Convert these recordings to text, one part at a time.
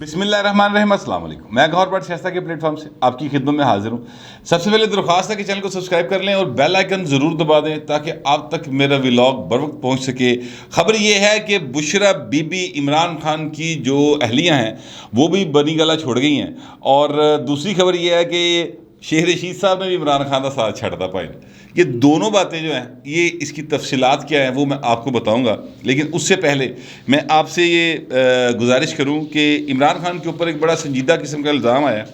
بسم اللہ الرحمن الرحیم، السلام علیکم۔ میں گور بٹ شائستہ کے پلیٹ فارم سے آپ کی خدمت میں حاضر ہوں۔ سب سے پہلے درخواست ہے کہ چینل کو سبسکرائب کر لیں اور بیل آئیکن ضرور دبا دیں تاکہ آپ تک میرا ولاگ بر وقت پہنچ سکے۔ خبر یہ ہے کہ بشرا بی بی عمران خان کی جو اہلیہ ہیں وہ بھی بنی گلا چھوڑ گئی ہیں، اور دوسری خبر یہ ہے کہ شیخ رشید صاحب نے بھی عمران خان کا ساتھ چھڑتا پائے۔ یہ دونوں باتیں جو ہیں، یہ اس کی تفصیلات کیا ہیں وہ میں آپ کو بتاؤں گا، لیکن اس سے پہلے میں آپ سے یہ گزارش کروں کہ عمران خان کے اوپر ایک بڑا سنجیدہ قسم کا الزام آیا ہے۔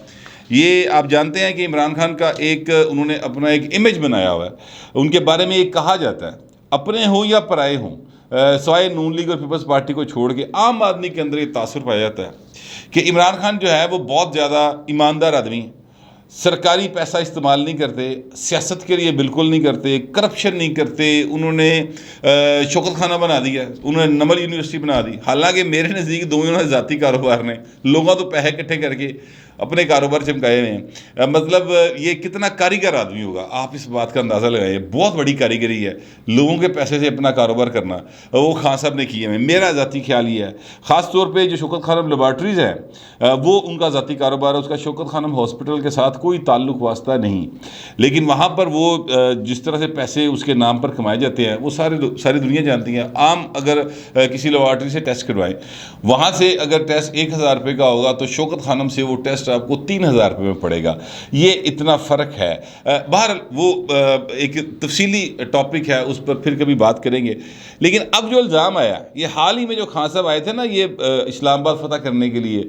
یہ آپ جانتے ہیں کہ عمران خان کا انہوں نے اپنا ایک امیج بنایا ہوا ہے۔ ان کے بارے میں ایک کہا جاتا ہے، اپنے ہوں یا پرائے ہوں، سوائے نون لیگ اور پیپلز پارٹی کو چھوڑ کے عام آدمی کے اندر یہ تاثر پایا جاتا ہے کہ عمران خان جو ہے وہ بہت زیادہ ایماندار آدمی ہے، سرکاری پیسہ استعمال نہیں کرتے، سیاست کے لیے بالکل نہیں کرتے، کرپشن نہیں کرتے۔ انہوں نے شوکت خانہ بنا دیا، انہوں نے نمل یونیورسٹی بنا دی، حالانکہ میرے نزدیک دونوں نے ذاتی کاروبار نے لوگوں تو پیسے اکٹھے کر کے اپنے کاروبار چمکائے ہوئے ہیں۔ مطلب یہ کتنا کاریگر آدمی ہوگا، آپ اس بات کا اندازہ لگائیے۔ بہت بڑی کاریگری ہے لوگوں کے پیسے سے اپنا کاروبار کرنا، وہ خان صاحب نے کیے ہیں۔ میرا ذاتی خیال یہ ہے، خاص طور پہ جو شوکت خانم لیبارٹریز ہے وہ ان کا ذاتی کاروبار ہے، اس کا شوکت خانم ہاسپٹل کے ساتھ کوئی تعلق واسطہ نہیں، لیکن وہاں پر وہ جس طرح سے پیسے اس کے نام پر کمائے جاتے ہیں وہ ساری دنیا جانتی ہے۔ عام اگر کسی لیبارٹری سے ٹیسٹ کروائیں، وہاں سے اگر ٹیسٹ 1000 روپے کا ہوگا تو شوکت خانم سے وہ ٹیسٹ آپ کو 3000 روپے میں پڑے گا۔ یہ اتنا فرق ہے۔ بہرحال وہ ایک تفصیلی ٹاپک ہے، اس پر پھر کبھی بات کریں گے۔ لیکن اب جو الزام آیا، یہ حال ہی میں جو خان صاحب آئے تھے نا، یہ اسلام آباد فتح کرنے کے لیے،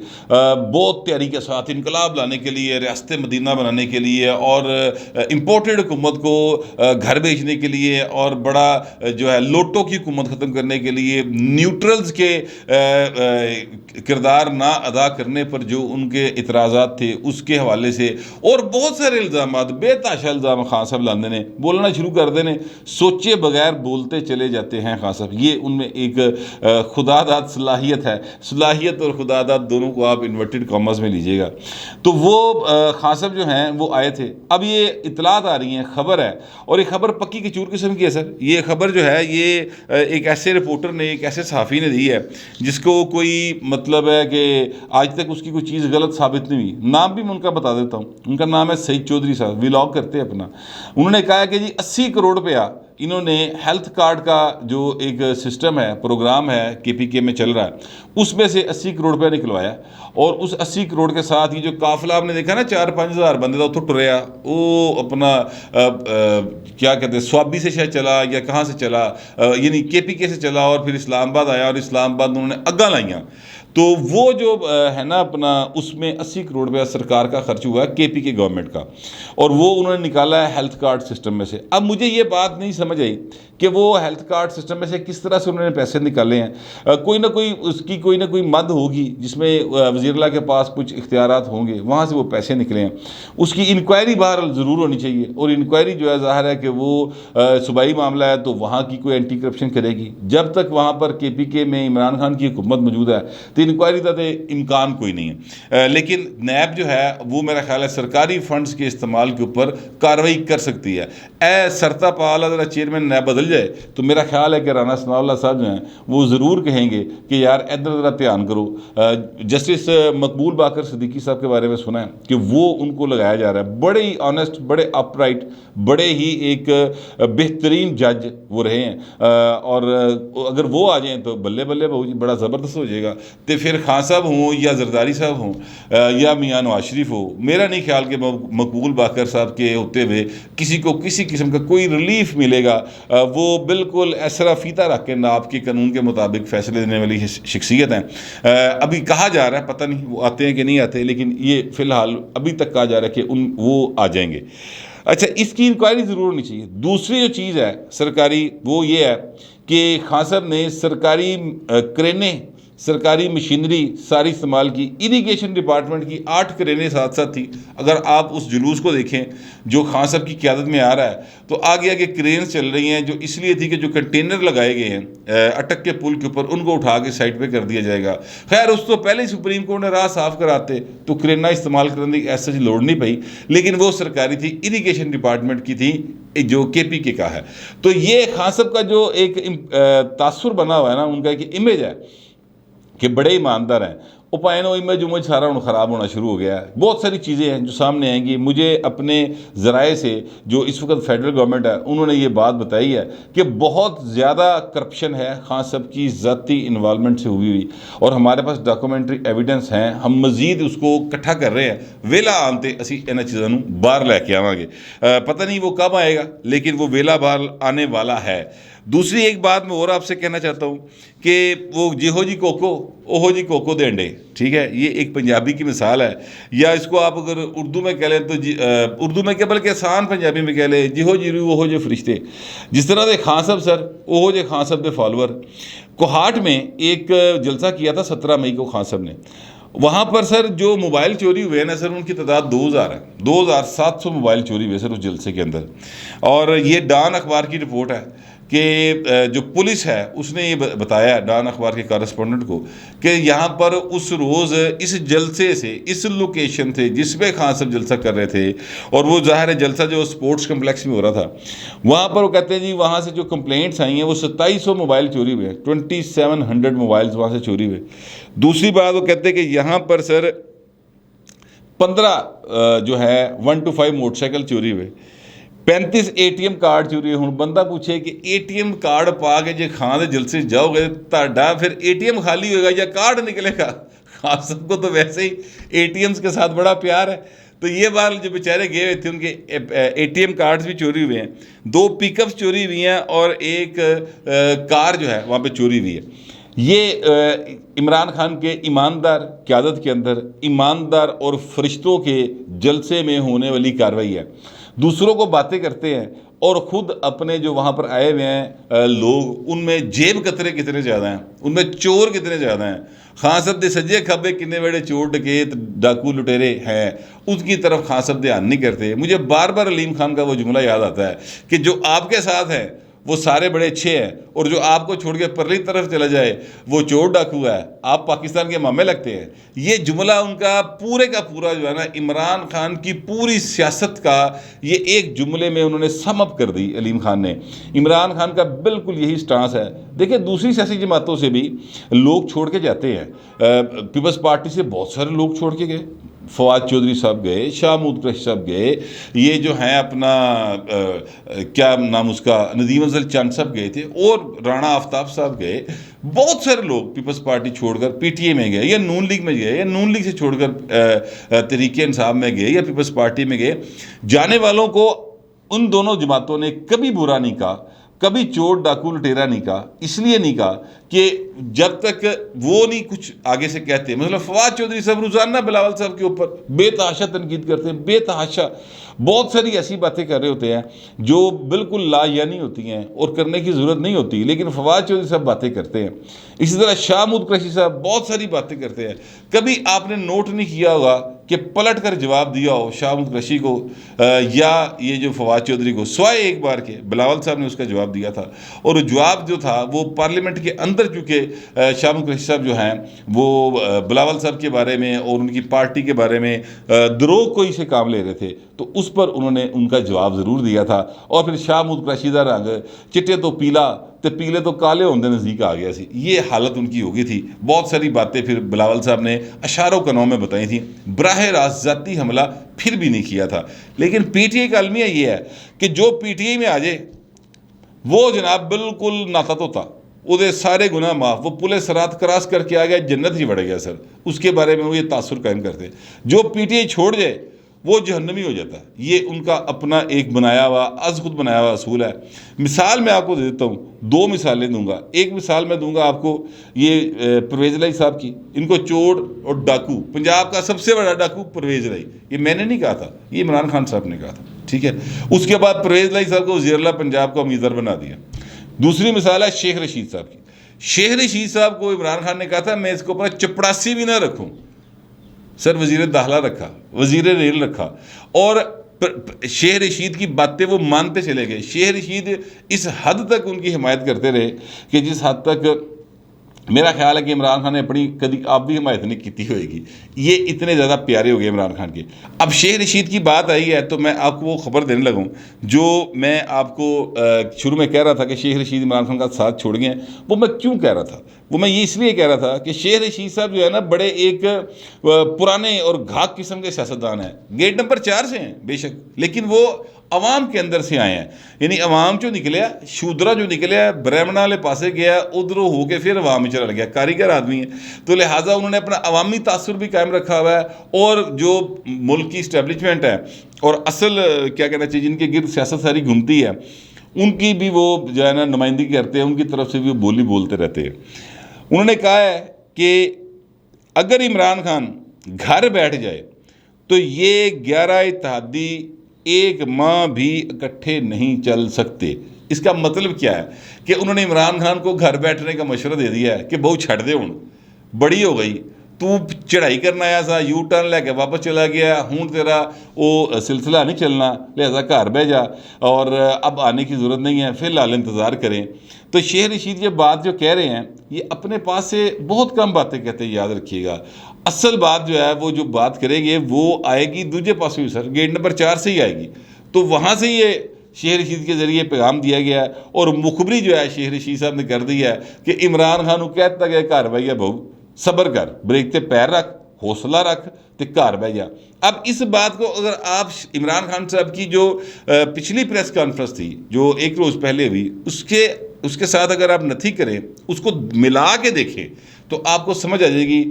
بہت تیاری کے ساتھ انقلاب لانے کے لیے، ریاست مدینہ بنانے کے لیے، اور امپورٹڈ حکومت کو گھر بھیجنے کے لیے، اور بڑا جو ہے لوٹوں کی حکومت ختم کرنے کے لیے، نیوٹرلز کے کردار نہ ادا کرنے پر جو ان کے اعتراضات تھے اس کے حوالے سے، اور بہت سارے الزامات، بے تحاشا الزام خان صاحب لاندے نے، بولنا شروع کر دینے، سوچے بغیر بولتے چلے جاتے ہیں خان صاحب۔ یہ ان میں ایک خدا داد صلاحیت ہے، صلاحیت اور خدا داد دونوں کو آپ انورٹڈ کامرس میں لیجئے گا۔ تو وہ خان صاحب جو ہیں وہ آئے تھے۔ اب یہ اطلاعات آ رہی ہیں، خبر ہے، اور یہ خبر پکی کچور قسم کی ہے سر۔ یہ خبر جو ہے یہ ایک ایسے رپورٹر نے، ایک ایسے صحافی نے دی ہے جس کو کوئی مطلب ہے کہ آج تک اس کی کوئی چیز غلط ثابت نہیں ہوئی۔ نام بھی میں ان کا بتا دیتا ہوں، ان کا نام ہے سعید چودھری صاحب، ولاگ کرتے ہیں اپنا۔ انہوں نے کہا کہ جی 80 کروڑ روپیہ انہوں نے ہیلتھ کارڈ کا جو ایک سسٹم ہے، پروگرام ہے کے پی کے میں چل رہا ہے، اس میں سے 80 کروڑ روپیہ نکلوایا، اور اس 80 کروڑ کے ساتھ یہ جو قافلہ آپ نے دیکھا نا 4-5 ہزار بندے کا اتوں ٹریا، وہ اپنا کیا کہتے ہیں سوابی سے شاید چلا یا کہاں سے چلا، یعنی کے پی کے سے چلا، اور پھر اسلام آباد آیا، اور اسلام آباد انہوں نے اگاں لائیاں۔ تو وہ جو ہے نا اپنا، اس میں 80 کروڑ روپیہ سرکار کا خرچ ہوا ہے کے پی کے گورنمنٹ کا، اور وہ انہوں نے نکالا ہے ہیلتھ کارڈ سسٹم میں سے۔ اب مجھے یہ بات نہیں سمجھ آئی کہ وہ ہیلتھ کارڈ سسٹم میں سے کس طرح سے انہوں نے پیسے نکالے ہیں۔ کوئی نہ کوئی اس کی کوئی نہ کوئی مد ہوگی جس میں وزیر اللہ کے پاس کچھ اختیارات ہوں گے، وہاں سے وہ پیسے نکلے ہیں۔ اس کی انکوائری بہرحال ضرور ہونی چاہیے، اور انکوائری جو ہے ظاہر ہے کہ وہ صوبائی معاملہ ہے تو وہاں کی کوئی اینٹی کرپشن کرے گی۔ جب تک وہاں پر کے پی کے میں عمران خان کی حکومت موجود ہے تو انکوائری کا امکان کوئی نہیں ہے، لیکن نیب جو ہے وہ میرا خیال ہے سرکاری فنڈز کے استعمال کے اوپر کارروائی کر سکتی ہے۔ اے سرتا پالا ذرا چیئرمین نیب بدل جائے تو میرا خیال ہے کہ رانا ثناء اللہ صاحب جو ہیں وہ ضرور کہیں گے کہ یار ادھر ذرا دھیان کرو۔ جسٹس مقبول باقر صدیقی صاحب کے بارے میں سنا ہے کہ وہ ان کو لگایا جا رہا ہے، بڑے ہی آنیسٹ، بڑے اپ رائٹ، بڑے ہی ایک بہترین جج وہ رہے ہیں، اور اگر وہ آ جائیں تو بلے بلے بڑا زبردست ہو جائے گا۔ تو پھر خان صاحب ہوں یا زرداری صاحب ہوں یا میاں نواز شریف ہو، میرا نہیں خیال کہ مقبول باقر صاحب کے ہوتے ہوئے کسی کو کسی قسم کا کوئی ریلیف ملے گا۔ وہ بالکل ایسا فیتہ رکھ کے ناب کے قانون کے مطابق فیصلے دینے والی شخصیت ہیں۔ ابھی کہا جا رہا ہے، پتہ نہیں وہ آتے ہیں کہ نہیں آتے، لیکن یہ فی الحال ابھی تک کہا جا رہا ہے کہ وہ آ جائیں گے۔ اچھا، اس کی انکوائری ضرور ہونی چاہیے۔ دوسری جو چیز ہے سرکاری، وہ یہ ہے کہ خان صاحب نے سرکاری کرینے، سرکاری مشینری ساری استعمال کی۔ اریگیشن ڈپارٹمنٹ کی 8 کرینے ساتھ ساتھ تھی۔ اگر آپ اس جلوس کو دیکھیں جو خان صاحب کی قیادت میں آ رہا ہے تو آگے آگے کرینز چل رہی ہیں، جو اس لیے تھی کہ جو کنٹینر لگائے گئے ہیں اٹک کے پل کے اوپر، ان کو اٹھا کے سائٹ پہ کر دیا جائے گا۔ خیر اس تو پہلے ہی سپریم کورٹ نے راہ صاف کراتے تو کرینا استعمال کرنے کی ایسا لوڑ نہیں پئی، لیکن وہ سرکاری تھی، اریگیشن ڈپارٹمنٹ کی تھی جو کے پی کے کا ہے۔ تو یہ خان صاحب کا جو ایک تاثر بنا ہوا ہے نا، ان کا ایک امیج ہے کہ بڑے ایماندار ہیں، اوپائن ہوئی میں جو مجھے سارا خراب ہونا شروع ہو گیا ہے. بہت ساری چیزیں ہیں جو سامنے آئیں گی. مجھے اپنے ذرائع سے جو اس وقت فیڈرل گورنمنٹ ہے انہوں نے یہ بات بتائی ہے کہ بہت زیادہ کرپشن ہے خان صاحب کی ذاتی انوالومنٹ سے ہوئی اور ہمارے پاس ڈاکومنٹری ایویڈنس ہیں. ہم مزید اس کو اکٹھا کر رہے ہیں. ویلا آنتے اسی انہاں چیزوں باہر لے کے آواں گے. پتہ نہیں وہ کب آئے گا لیکن وہ ویلا باہر آنے والا ہے. دوسری ایک بات میں اور آپ سے کہنا چاہتا ہوں کہ وہ جہو جی کوکو اوہو جی کوکو دے انڈے, ٹھیک ہے, یہ ایک پنجابی کی مثال ہے. یا اس کو آپ اگر اردو میں کہہ لیں تو اردو میں کہ بلکہ آسان پنجابی میں کہہ لیں جہو جی روح اوہو جے فرشتے. جس طرح دے خان صاحب سر اوہو جے خان صاحب دے فالوور. کوہاٹ میں ایک جلسہ کیا تھا 17 مئی کو خان صاحب نے. وہاں پر سر جو موبائل چوری ہوئے ہیں نا سر ان کی تعداد 2000 ہے. 2700 موبائل چوری ہوئے سر اس جلسے کے اندر. اور یہ ڈان اخبار کی رپورٹ ہے کہ جو پولیس ہے اس نے یہ بتایا ڈان اخبار کے کارسپونڈنٹ کو کہ یہاں پر اس روز اس جلسے سے اس لوکیشن سے جس پہ خان صاحب جلسہ کر رہے تھے, اور وہ ظاہر ہے جلسہ جو سپورٹس کمپلیکس میں ہو رہا تھا, وہاں پر وہ کہتے ہیں جی وہاں سے جو کمپلینٹس آئی ہیں وہ 2700 موبائل چوری ہوئے ہیں. 2700 موبائلز وہاں سے چوری ہوئے. دوسری بات وہ کہتے ہیں کہ یہاں پر سر 15 جو ہے 1 to 5 موٹر سائیکل چوری ہوئے. 35 ATM کارڈ چوری ہوئے. ہوں بندہ پوچھے کہ ATM کارڈ پا کے جے خان دے جلسے جاؤ گے تہاڈا پھر ATM خالی ہوئے گا یا کارڈ نکلے گا؟ خان صاحب کو تو ویسے ہی ATMs کے ساتھ بڑا پیار ہے. تو یہ بار جو بیچارے گئے ہوئے تھے ان کے ATM کارڈز بھی چوری ہوئے ہیں. 2 پک اپس چوری ہوئی ہیں اور ایک کار جو ہے وہاں پہ چوری ہوئی ہے. یہ عمران خان کے ایماندار قیادت کے اندر ایماندار اور فرشتوں کے جلسے میں ہونے والی کارروائی ہے. دوسروں کو باتیں کرتے ہیں اور خود اپنے جو وہاں پر آئے ہوئے ہیں لوگ ان میں جیب کترے کتنے زیادہ ہیں, ان میں چور کتنے زیادہ ہیں. خان صاحب دے سجے کھبے کنے بڑے چور ڈکیت ڈاکو لٹیرے ہیں اس کی طرف خان صاحب دھیان نہیں کرتے. مجھے بار بار علیم خان کا وہ جملہ یاد آتا ہے کہ جو آپ کے ساتھ ہیں وہ سارے بڑے اچھے ہیں اور جو آپ کو چھوڑ کے پرلی طرف چلا جائے وہ چور ڈاکو ہے, آپ پاکستان کے مامے لگتے ہیں. یہ جملہ ان کا پورے کا پورا جو ہے نا عمران خان کی پوری سیاست کا یہ ایک جملے میں انہوں نے سم اپ کر دی. علیم خان نے عمران خان کا بالکل یہی سٹانس ہے. دیکھیں دوسری سیاسی جماعتوں سے بھی لوگ چھوڑ کے جاتے ہیں. پیپلز پارٹی سے بہت سارے لوگ چھوڑ کے گئے. فواد چودھری صاحب گئے, شاہ محمود قریشی صاحب گئے, یہ جو ہیں اپنا کیا نام اس کا ندیم افضل چند صاحب گئے تھے, اور رانا آفتاب صاحب گئے. بہت سارے لوگ پیپلز پارٹی چھوڑ کر PTI میں گئے یا نون لیگ میں گئے یا نون لیگ سے چھوڑ کر تحریک انصاف میں گئے یا پیپلز پارٹی میں گئے. جانے والوں کو ان دونوں جماعتوں نے کبھی برا نہیں کہا, کبھی چور ڈاکو لٹیرا نہیں کہا. اس لیے نہیں کہا کہ جب تک وہ نہیں کچھ آگے سے کہتے. مثلا فواد چودھری صاحب روزانہ بلاول صاحب کے اوپر بے تحاشا تنقید کرتے ہیں, بے تحاشا بہت ساری ایسی باتیں کر رہے ہوتے ہیں جو بالکل لا یعنی ہوتی ہیں اور کرنے کی ضرورت نہیں ہوتی, لیکن فواد چودھری صاحب باتیں کرتے ہیں. اسی طرح شاہ محمود قریشی صاحب بہت ساری باتیں کرتے ہیں. کبھی آپ نے نوٹ نہیں کیا ہوگا کہ پلٹ کر جواب دیا ہو شاہ محمود قریشی کو یا یہ جو فواد چودھری کو, سوائے ایک بار کے بلاول صاحب نے اس کا جواب دیا تھا. اور جواب جو تھا وہ پارلیمنٹ کے اندر, چونکہ شاہ محمود قریشی صاحب جو ہیں وہ بلاول صاحب کے بارے میں اور ان کی پارٹی کے بارے میں دروغ کوئی سے کام لے رہے تھے, تو اس پر انہوں نے ان کا جواب ضرور دیا تھا. اور پھر شاہ محمود قریشی دا رنگ چٹے تو پیلا تے پیلے تو کالے ہوندے نزدیک آ گیا سی, یہ حالت ان کی ہو گئی تھی. بہت ساری باتیں پھر بلاول صاحب نے اشاروں کنوں میں بتائی تھیں. براہ راست ذاتی حملہ پھر بھی نہیں کیا تھا. لیکن PTI کا المیہ یہ ہے کہ جو PTI میں آ جائے وہ جناب بالکل ناتا توتا, وہ دے سارے گناہ معاف, وہ پلے سرات کراس کر کے آ گیا جنت ہی بڑھ گیا سر. اس کے بارے میں وہ یہ تاثر قائم کرتے. جو PTI چھوڑ جائے وہ جہنمی ہو جاتا ہے. یہ ان کا اپنا ایک بنایا ہوا از خود بنایا ہوا اصول ہے. مثال میں آپ کو دے دیتا ہوں, 2 مثالیں دوں گا. ایک مثال میں دوں گا آپ کو یہ پرویز الہی صاحب کی. ان کو چور اور ڈاکو, پنجاب کا سب سے بڑا ڈاکو پرویز الہی, یہ میں نے نہیں کہا تھا, یہ عمران خان صاحب نے کہا تھا, ٹھیک ہے. اس کے بعد پرویز الہی صاحب کو وزیر اعلیٰ پنجاب کا امیدوار بنا دیا. دوسری مثال ہے شیخ رشید صاحب کی. شیخ رشید صاحب کو عمران خان نے کہا تھا میں اس کو اپنا چپڑاسی بھی نہ رکھوں, سر وزیر داخلہ رکھا, وزیر ریل رکھا, اور شیخ رشید کی باتیں وہ مانتے چلے گئے. شیخ رشید اس حد تک ان کی حمایت کرتے رہے کہ جس حد تک میرا خیال ہے کہ عمران خان نے اپنی کدی آپ بھی حمایت نہیں کی ہوئے گی، یہ اتنے زیادہ پیارے ہو گئے عمران خان کے۔ اب شیخ رشید کی بات آئی ہے تو میں آپ کو وہ خبر دینے لگوں جو میں آپ کو شروع میں کہہ رہا تھا کہ شیخ رشید عمران خان کا ساتھ چھوڑ گئے ہیں۔ وہ میں کیوں کہہ رہا تھا؟ وہ میں یہ اس لیے کہہ رہا تھا کہ شیخ رشید صاحب جو ہے نا بڑے ایک پرانے اور گھاک قسم کے سیاستدان ہیں، گیٹ نمبر 4 سے ہیں بے شک، لیکن وہ عوام کے اندر سے آئے ہیں، یعنی عوام جو نکلیا، شودرا جو نکلیا، برہمنا والے پاسے گیا، ادھر ہو کے پھر عوام میں چلا گیا، کاریگر آدمی ہے، تو لہٰذا انہوں نے اپنا عوامی تاثر بھی قائم رکھا ہوا ہے، اور جو ملک کی اسٹیبلشمنٹ ہے اور اصل کیا کہنا چاہیے جن کے گرد سیاست ساری گھومتی ہے ان کی بھی وہ جو ہے نا نمائندگی کرتے ہیں، ان کی طرف سے بھی وہ بولی بولتے رہتے ہیں۔ انہوں نے کہا ہے کہ اگر عمران خان گھر بیٹھ جائے تو یہ 11 اتحادی ایک ماہ بھی اکٹھے نہیں چل سکتے۔ اس کا مطلب کیا ہے کہ انہوں نے عمران خان کو گھر بیٹھنے کا مشورہ دے دیا ہے کہ بہو چھڑ دے، ہوں بڑی ہو گئی، تو چڑھائی کرنا آیا سا، یو ٹرن لے کے واپس چلا گیا، ہوں تیرا وہ سلسلہ نہیں چلنا، لہذا گھر بہ جا، اور اب آنے کی ضرورت نہیں ہے، فی الحال انتظار کریں۔ تو شیخ رشید یہ بات جو کہہ رہے ہیں یہ اپنے پاس سے بہت کم باتیں کہتے ہیں، یاد رکھیے گا۔ اصل بات جو ہے وہ جو بات کریں گے وہ آئے گی دوسرے پاس بھی، سر گیٹ نمبر 4 سے ہی آئے گی، تو وہاں سے یہ شیخ رشید کے ذریعے پیغام دیا گیا ہے، اور مخبری جو ہے شیخ رشید صاحب نے کر دی ہے کہ عمران خان کو کہتا گیا گھر بھائی بہو صبر کر، بریک تے پیر رکھ، حوصلہ رکھ تے گھر بہ جا۔ اب اس بات کو اگر آپ عمران خان صاحب کی جو پچھلی پریس کانفرنس تھی جو ایک روز پہلے ہوئی اس کے ساتھ اگر آپ نتھی کریں، اس کو ملا کے دیکھیں تو آپ کو سمجھ آ جائے گی،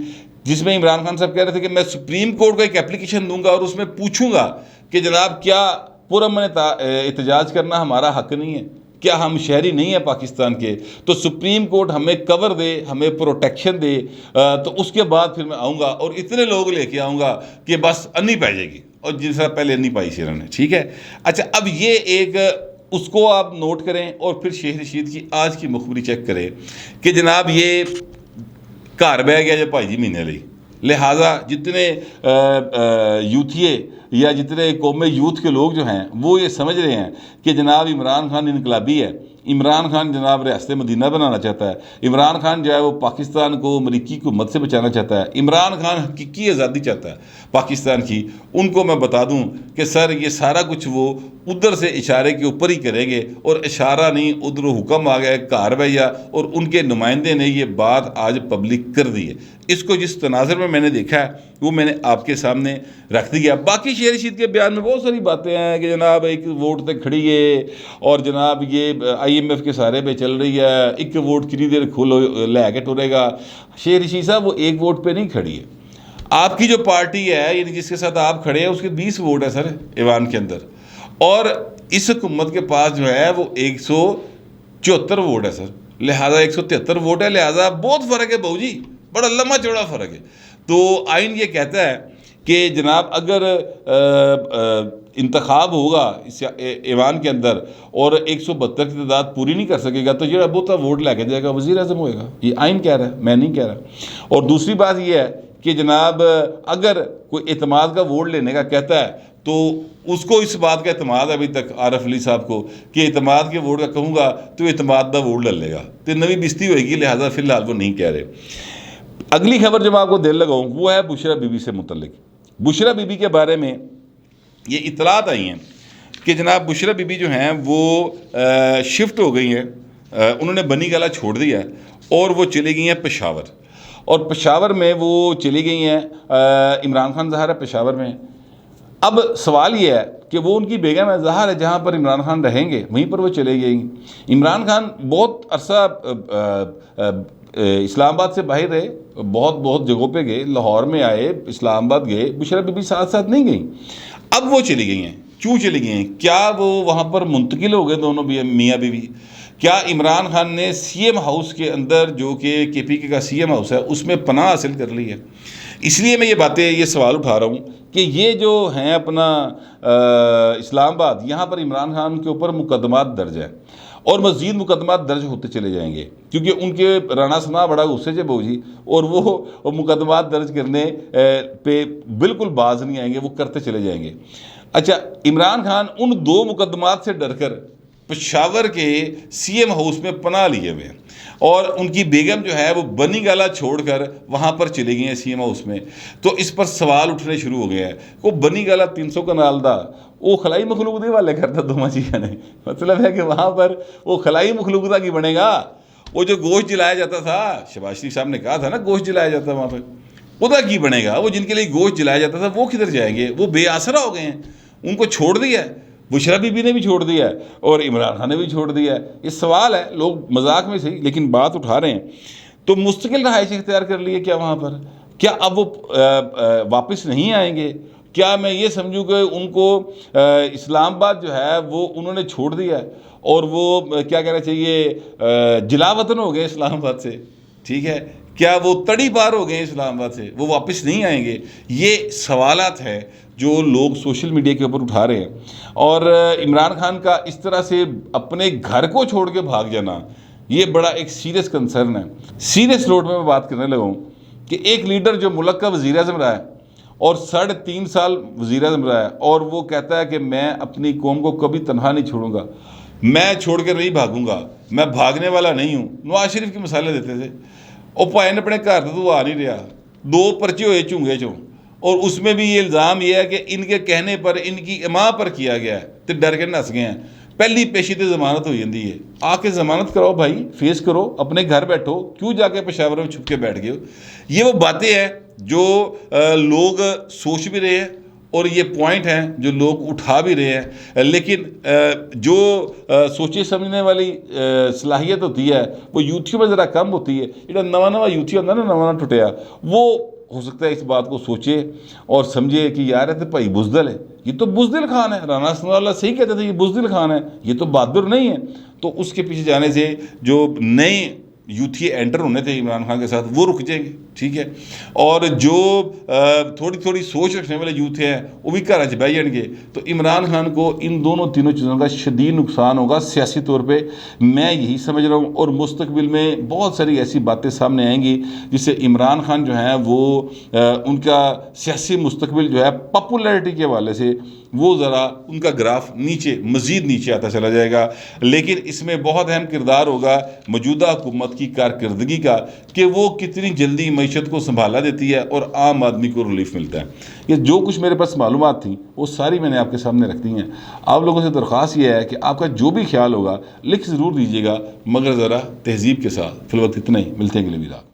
جس میں عمران خان صاحب کہہ رہے تھے کہ میں سپریم کورٹ کو ایک اپلیکیشن دوں گا اور اس میں پوچھوں گا کہ جناب کیا پرامن احتجاج کرنا ہمارا حق نہیں ہے، کیا ہم شہری نہیں ہیں پاکستان کے، تو سپریم کورٹ ہمیں کور دے، ہمیں پروٹیکشن دے، تو اس کے بعد پھر میں آؤں گا اور اتنے لوگ لے کے آؤں گا کہ بس انی پہ جائے گی، اور جس طرح پہلے انی پائی سی انہوں نے، ٹھیک ہے۔ اچھا اب یہ ایک اس کو آپ نوٹ کریں، اور پھر شیخ رشید کی آج کی مخبری چیک کریں کہ جناب یہ گھر بہ گیا جو بھائی جی مہینے لی، لہٰذا جتنے یوتھیے یا جتنے قوم یوتھ کے لوگ جو ہیں وہ یہ سمجھ رہے ہیں کہ جناب عمران خان انقلابی ہے، عمران خان جناب ریاست مدینہ بنانا چاہتا ہے، عمران خان جو ہے وہ پاکستان کو امریکی حکومت سے بچانا چاہتا ہے، عمران خان حقیقی آزادی چاہتا ہے پاکستان کی، ان کو میں بتا دوں کہ سر یہ سارا کچھ وہ ادھر سے اشارے کے اوپر ہی کریں گے، اور اشارہ نہیں، ادھر حکم آ گیا گھر بھیا، اور ان کے نمائندے نے یہ بات آج پبلک کر دی ہے۔ اس کو جس تناظر میں نے دیکھا ہے وہ میں نے آپ کے سامنے رکھ دیا۔ باقی شیخ رشید کے بیان میں بہت ساری باتیں ہیں کہ جناب ایک ووٹ تک کھڑی ہے، اور جناب یہ IMF کے سہارے پہ چل رہی ہے، ایک ووٹ کتنی دیر کھولو لے کے ٹورے گا۔ شیخ رشید صاحب وہ ایک ووٹ پہ نہیں کھڑی ہے، آپ کی جو پارٹی ہے یعنی جس کے ساتھ آپ کھڑے ہیں اس کے 20 ووٹ ہے سر ایوان کے اندر، اور اس حکومت کے پاس جو ہے وہ 174 ووٹ ہے سر، لہٰذا 173 ووٹ ہے، لہٰذا بہت فرق ہے بہو جی، بڑا لمبا چوڑا فرق ہے۔ تو آئین یہ کہتا ہے کہ جناب اگر انتخاب ہوگا اس ایوان کے اندر اور 172 کی تعداد پوری نہیں کر سکے گا تو یہ بہت ووٹ لے کے جائے گا، وزیر اعظم ہوئے گا، یہ آئین کہہ رہا ہے، میں نہیں کہہ رہا۔ اور دوسری بات یہ ہے کہ جناب اگر کوئی اعتماد کا ووٹ لینے کا کہتا ہے تو اس کو اس بات کا اعتماد ہے ابھی تک عارف علی صاحب کو کہ اعتماد کے ووٹ کا کہوں گا تو اعتماد کا ووٹ لے لے گا، تو نوی بستی ہوئے گی، لہٰذا فی الحال وہ نہیں کہہ رہے۔ اگلی خبر جو میں آپ کو دل لگاؤں وہ ہے بشرا بی بی سے متعلق۔ بشرا بی بی کے بارے میں یہ اطلاعات آئی ہیں کہ جناب بشرا بی بی جو ہیں وہ شفٹ ہو گئی ہیں، انہوں نے بنی گالہ چھوڑ دیا ہے اور وہ چلی گئی ہیں پشاور، اور پشاور میں وہ چلی گئی ہیں، عمران خان ظاہر ہے پشاور میں۔ اب سوال یہ ہے کہ وہ ان کی بیگم ہے، ظاہر ہے جہاں پر عمران خان رہیں گے وہیں پر وہ چلے گئیں۔ عمران خان بہت عرصہ اسلام آباد سے باہر رہے، بہت جگہوں پہ گئے، لاہور میں آئے، اسلام آباد گئے، بشرا بی بی ساتھ ساتھ نہیں گئیں۔ اب وہ چلی گئی ہیں، کیوں چلی گئی ہیں؟ کیا وہ وہاں پر منتقل ہو گئے دونوں میاں بیوی؟ کیا عمران خان نے CM ہاؤس کے اندر جو کہ KPK کا CM ہاؤس ہے اس میں پناہ حاصل کر لی ہے؟ اس لیے میں یہ سوال اٹھا رہا ہوں کہ یہ جو ہیں اپنا اسلام آباد، یہاں پر عمران خان کے اوپر مقدمات درج ہیں اور مزید مقدمات درج ہوتے چلے جائیں گے، کیونکہ ان کے رانا ثنا بڑا غصے سے بہو جی، اور وہ مقدمات درج کرنے پہ بالکل باز نہیں آئیں گے، وہ کرتے چلے جائیں گے۔ اچھا عمران خان ان 2 مقدمات سے ڈر کر پشاور کے سی ایم ہاؤس میں پناہ لیے ہوئے ہیں، اور ان کی بیگم جو ہے وہ بنی گالا چھوڑ کر وہاں پر چلے گئی ہیں سی ایم ہاؤس میں۔ تو اس پر سوال اٹھنے شروع ہو گیا ہے، وہ بنی گالا 300 کنال دا وہ خلائی مخلوق دے والے کرتا دو چیزیں نہیں، مطلب ہے کہ وہاں پر وہ خلائی مخلوق دا کی بنے گا؟ وہ جو گوشت جلایا جاتا تھا، شہباز شریف صاحب نے کہا تھا نا گوشت جلایا جاتا وہاں پہ، خدا کی بنے گا؟ وہ جن کے لیے گوشت جلایا جاتا تھا وہ کدھر جائیں گے؟ وہ بے آسرا ہو گئے ہیں، ان کو چھوڑ دیا ہے، بشرا بی بی نے بھی چھوڑ دیا ہے اور عمران خان نے بھی چھوڑ دیا ہے۔ یہ سوال ہے، لوگ مذاق میں صحیح لیکن بات اٹھا رہے ہیں۔ تو مستقل رہائش اختیار کر لی ہے کیا وہاں پر؟ کیا اب وہ واپس نہیں آئیں گے؟ کیا میں یہ سمجھوں کہ ان کو اسلام آباد جو ہے وہ انہوں نے چھوڑ دیا ہے اور وہ کیا کہنا چاہیے جلا وطن ہو گئے اسلام آباد سے؟ ٹھیک ہے، کیا وہ تڑی پار ہو گئے اسلام آباد سے، وہ واپس نہیں آئیں گے؟ یہ سوالات ہیں جو لوگ سوشل میڈیا کے اوپر اٹھا رہے ہیں۔ اور عمران خان کا اس طرح سے اپنے گھر کو چھوڑ کے بھاگ جانا، یہ بڑا ایک سیریس کنسرن ہے۔ سیریس نوٹ میں بات کرنے لگا ہوں کہ ایک لیڈر جو ملک کا وزیر اعظم رہا ہے اور 3.5 سال وزیر اعظم رہا ہے، اور وہ کہتا ہے کہ میں اپنی قوم کو کبھی تنہا نہیں چھوڑوں گا، میں چھوڑ کر نہیں بھاگوں گا، میں بھاگنے والا نہیں ہوں۔ نواز شریف کی مثالیں دیتے تھے، اور پائن اپنے گھر تو آ نہیں رہا، 2 پرچے ہوئے چونگے چوں، اور اس میں بھی یہ الزام یہ ہے کہ ان کے کہنے پر ان کی اماں پر کیا گیا ہے، تو ڈر کے نس گئے ہیں۔ پہلی پیشی تے ضمانت ہو جاتی ہے، آ کے ضمانت کراؤ بھائی، فیس کرو، اپنے گھر بیٹھو، کیوں جا کے پشاور میں چھپ کے بیٹھ گئے ہو؟ یہ وہ باتیں ہیں جو لوگ سوچ بھی رہے ہیں، اور یہ پوائنٹ ہیں جو لوگ اٹھا بھی رہے ہیں، لیکن جو سوچے سمجھنے والی صلاحیت ہوتی ہے وہ یوتھیوں میں ذرا کم ہوتی ہے۔ جڑا نواں یوتھی ہوتا ہے نا، نواں ٹوٹیا، وہ ہو سکتا ہے اس بات کو سوچے اور سمجھے کہ یار ہے تو بھائی بزدل ہے، یہ تو بزدل خان ہے، رانا ثناء اللہ صحیح کہتے تھے یہ بزدل خان ہے، یہ تو بہادر نہیں ہے۔ تو اس کے پیچھے جانے سے جو نئے یوتھی انٹر ہونے تھے عمران خان کے ساتھ وہ رک جائیں گے، ٹھیک ہے، اور جو تھوڑی سوچ رکھنے والے یوتھ ہیں وہ بھی گھر چ بہ جان گے۔ تو عمران خان کو ان تینوں چیزوں کا شدید نقصان ہوگا سیاسی طور پہ، میں یہی سمجھ رہا ہوں، اور مستقبل میں بہت ساری ایسی باتیں سامنے آئیں گی جس سے عمران خان جو ہیں وہ ان کا سیاسی مستقبل جو ہے پاپولیرٹی کے حوالے سے وہ ذرا ان کا گراف مزید نیچے آتا چلا جائے گا۔ لیکن اس میں بہت اہم کردار ہوگا موجودہ حکومت کی کارکردگی کا، کہ وہ کتنی جلدی معیشت کو سنبھالا دیتی ہے اور عام آدمی کو ریلیف ملتا ہے۔ یہ جو کچھ میرے پاس معلومات تھیں وہ ساری میں نے آپ کے سامنے رکھ دی ہیں۔ آپ لوگوں سے درخواست یہ ہے کہ آپ کا جو بھی خیال ہوگا لکھ ضرور دیجیے گا، مگر ذرا تہذیب کے ساتھ۔ فی الوقت اتنا ہی، ملتے ہیں اگلی ویڈیو۔